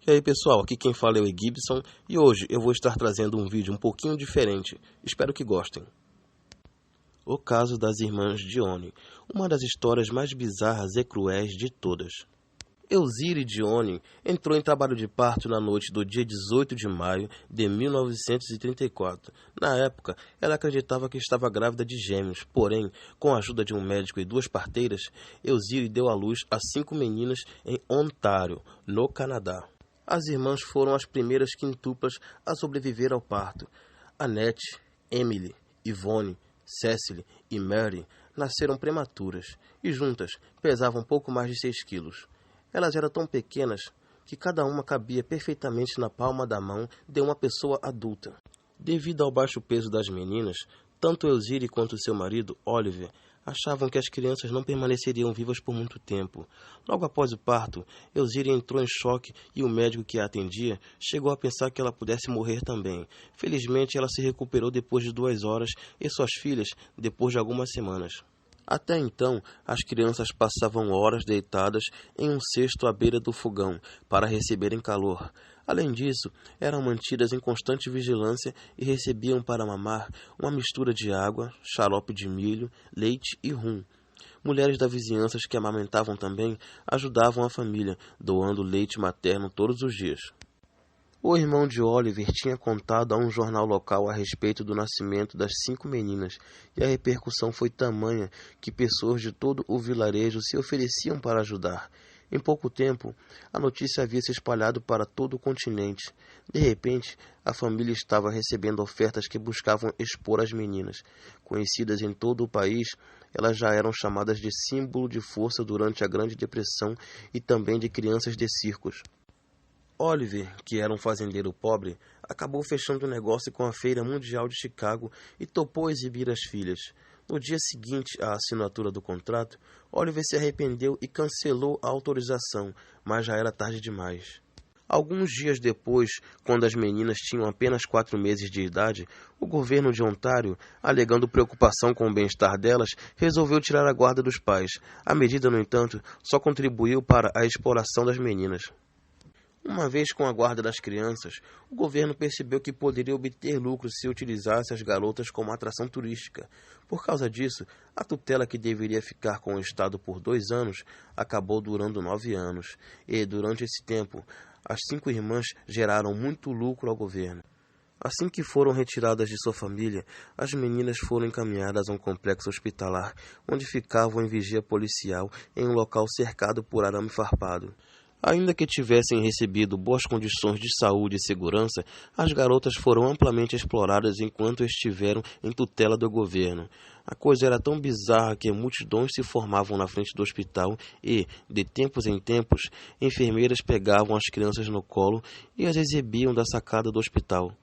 E aí pessoal, aqui quem fala é o Gibson e hoje eu vou estar trazendo um vídeo um pouquinho diferente, espero que gostem. O caso das irmãs Dione, uma das histórias mais bizarras e cruéis de todas. Elzire Dione entrou em trabalho de parto na noite do dia 18 de maio de 1934. Na época, ela acreditava que estava grávida de gêmeos, porém, com a ajuda de um médico e 2 parteiras, Elzire deu à luz a 5 meninas em Ontário, no Canadá. As irmãs foram as primeiras quintuplas a sobreviver ao parto. Annette, Emily, Yvonne, Cecily e Mary nasceram prematuras e juntas pesavam pouco mais de 6 quilos. Elas eram tão pequenas que cada uma cabia perfeitamente na palma da mão de uma pessoa adulta. Devido ao baixo peso das meninas, tanto Elzire quanto seu marido, Oliver, achavam que as crianças não permaneceriam vivas por muito tempo. Logo após o parto, Elzire entrou em choque e o médico que a atendia chegou a pensar que ela pudesse morrer também. Felizmente, ela se recuperou depois de 2 horas e suas filhas depois de algumas semanas. Até então, as crianças passavam horas deitadas em um cesto à beira do fogão para receberem calor. Além disso, eram mantidas em constante vigilância e recebiam para mamar uma mistura de água, xarope de milho, leite e rum. Mulheres da vizinhança que amamentavam também ajudavam a família, doando leite materno todos os dias. O irmão de Oliver tinha contado a um jornal local a respeito do nascimento das 5 meninas, e a repercussão foi tamanha que pessoas de todo o vilarejo se ofereciam para ajudar. Em pouco tempo, a notícia havia se espalhado para todo o continente. De repente, a família estava recebendo ofertas que buscavam expor as meninas. Conhecidas em todo o país, elas já eram chamadas de símbolo de força durante a Grande Depressão e também de crianças de circos. Oliver, que era um fazendeiro pobre, acabou fechando o negócio com a Feira Mundial de Chicago e topou exibir as filhas. No dia seguinte à assinatura do contrato, Oliver se arrependeu e cancelou a autorização, mas já era tarde demais. Alguns dias depois, quando as meninas tinham apenas 4 meses de idade, o governo de Ontário, alegando preocupação com o bem-estar delas, resolveu tirar a guarda dos pais. A medida, no entanto, só contribuiu para a exploração das meninas. Uma vez com a guarda das crianças, o governo percebeu que poderia obter lucro se utilizasse as garotas como atração turística. Por causa disso, a tutela que deveria ficar com o Estado por 2 anos acabou durando 9 anos, e durante esse tempo, as 5 irmãs geraram muito lucro ao governo. Assim que foram retiradas de sua família, as meninas foram encaminhadas a um complexo hospitalar, onde ficavam em vigia policial em um local cercado por arame farpado. Ainda que tivessem recebido boas condições de saúde e segurança, as garotas foram amplamente exploradas enquanto estiveram em tutela do governo. A coisa era tão bizarra que multidões se formavam na frente do hospital e, de tempos em tempos, enfermeiras pegavam as crianças no colo e as exibiam da sacada do hospital.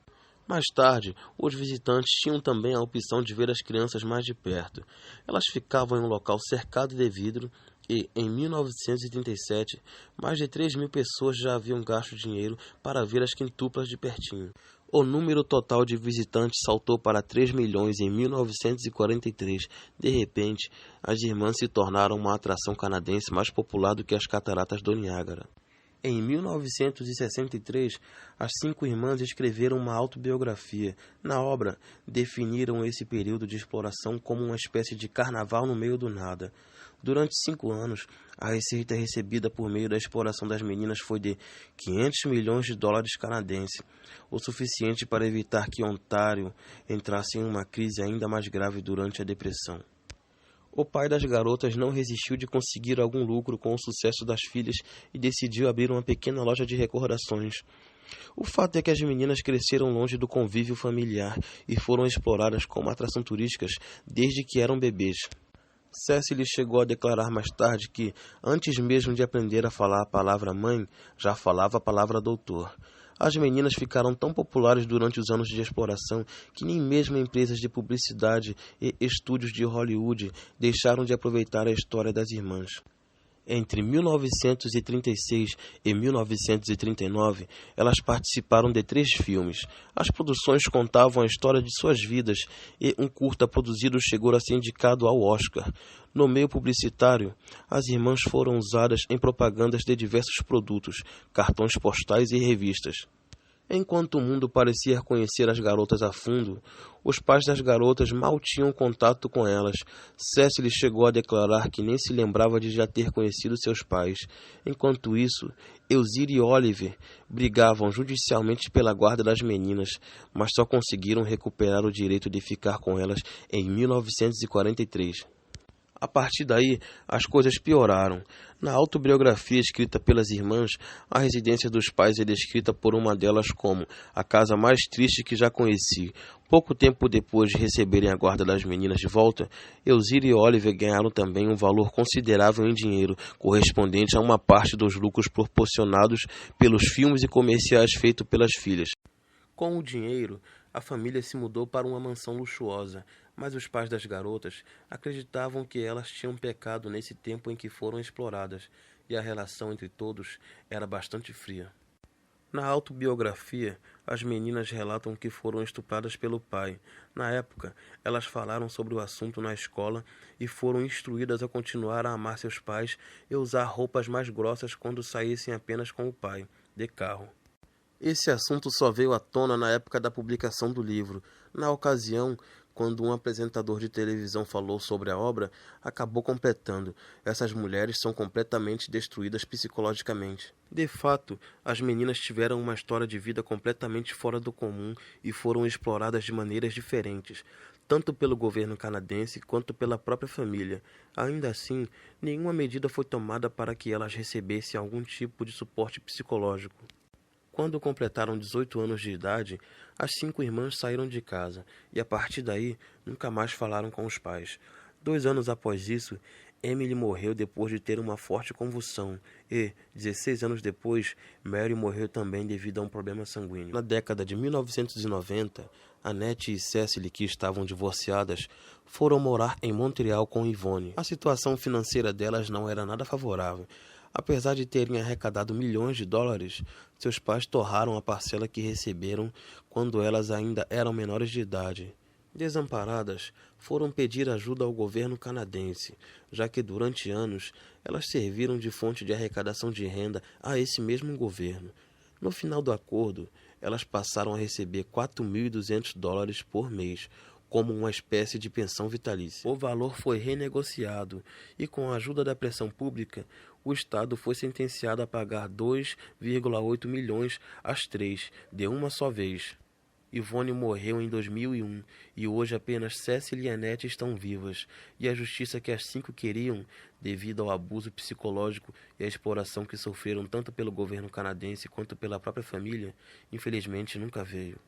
Mais tarde, os visitantes tinham também a opção de ver as crianças mais de perto. Elas ficavam em um local cercado de vidro e, em 1937, mais de 3.000 pessoas já haviam gasto dinheiro para ver as quintuplas de pertinho. O número total de visitantes saltou para 3 milhões em 1943. De repente, as irmãs se tornaram uma atração canadense mais popular do que as cataratas do Niágara. Em 1963, as 5 irmãs escreveram uma autobiografia. Na obra, definiram esse período de exploração como uma espécie de carnaval no meio do nada. Durante 5 anos, a receita recebida por meio da exploração das meninas foi de 500 milhões de dólares canadenses, o suficiente para evitar que Ontário entrasse em uma crise ainda mais grave durante a Depressão. O pai das garotas não resistiu de conseguir algum lucro com o sucesso das filhas e decidiu abrir uma pequena loja de recordações. O fato é que as meninas cresceram longe do convívio familiar e foram exploradas como atração turísticas desde que eram bebês. Cecily chegou a declarar mais tarde que, antes mesmo de aprender a falar a palavra mãe, já falava a palavra doutor. As meninas ficaram tão populares durante os anos de exploração que nem mesmo empresas de publicidade e estúdios de Hollywood deixaram de aproveitar a história das irmãs. Entre 1936 e 1939, elas participaram de 3 filmes. As produções contavam a história de suas vidas e um curta produzido chegou a ser indicado ao Oscar. No meio publicitário, as irmãs foram usadas em propagandas de diversos produtos, cartões postais e revistas. Enquanto o mundo parecia conhecer as garotas a fundo, os pais das garotas mal tinham contato com elas. Cecily chegou a declarar que nem se lembrava de já ter conhecido seus pais. Enquanto isso, Elzire e Oliver brigavam judicialmente pela guarda das meninas, mas só conseguiram recuperar o direito de ficar com elas em 1943. A partir daí, as coisas pioraram. Na autobiografia escrita pelas irmãs, a residência dos pais é descrita por uma delas como a casa mais triste que já conheci. Pouco tempo depois de receberem a guarda das meninas de volta, Elzire e Oliver ganharam também um valor considerável em dinheiro, correspondente a uma parte dos lucros proporcionados pelos filmes e comerciais feitos pelas filhas. Com o dinheiro, a família se mudou para uma mansão luxuosa, mas os pais das garotas acreditavam que elas tinham pecado nesse tempo em que foram exploradas, e a relação entre todos era bastante fria. Na autobiografia, as meninas relatam que foram estupradas pelo pai. Na época, elas falaram sobre o assunto na escola e foram instruídas a continuar a amar seus pais e usar roupas mais grossas quando saíssem apenas com o pai, de carro. Esse assunto só veio à tona na época da publicação do livro. Na ocasião, quando um apresentador de televisão falou sobre a obra, acabou completando: essas mulheres são completamente destruídas psicologicamente. De fato, as meninas tiveram uma história de vida completamente fora do comum e foram exploradas de maneiras diferentes, tanto pelo governo canadense quanto pela própria família. Ainda assim, nenhuma medida foi tomada para que elas recebessem algum tipo de suporte psicológico. Quando completaram 18 anos de idade, as 5 irmãs saíram de casa e, a partir daí, nunca mais falaram com os pais. 2 anos após isso, Emily morreu depois de ter uma forte convulsão e, 16 anos depois, Mary morreu também devido a um problema sanguíneo. Na década de 1990, Annette e Cecily, que estavam divorciadas, foram morar em Montreal com Yvonne. A situação financeira delas não era nada favorável. Apesar de terem arrecadado milhões de dólares, seus pais torraram a parcela que receberam quando elas ainda eram menores de idade. Desamparadas, foram pedir ajuda ao governo canadense, já que durante anos elas serviram de fonte de arrecadação de renda a esse mesmo governo. No final do acordo, elas passaram a receber 4.200 dólares por mês, como uma espécie de pensão vitalícia. O valor foi renegociado e, com a ajuda da pressão pública, o Estado foi sentenciado a pagar 2,8 milhões às 3, de uma só vez. Yvonne morreu em 2001 e hoje apenas Cecily e Annette estão vivas, e a justiça que as 5 queriam, devido ao abuso psicológico e à exploração que sofreram tanto pelo governo canadense quanto pela própria família, infelizmente nunca veio.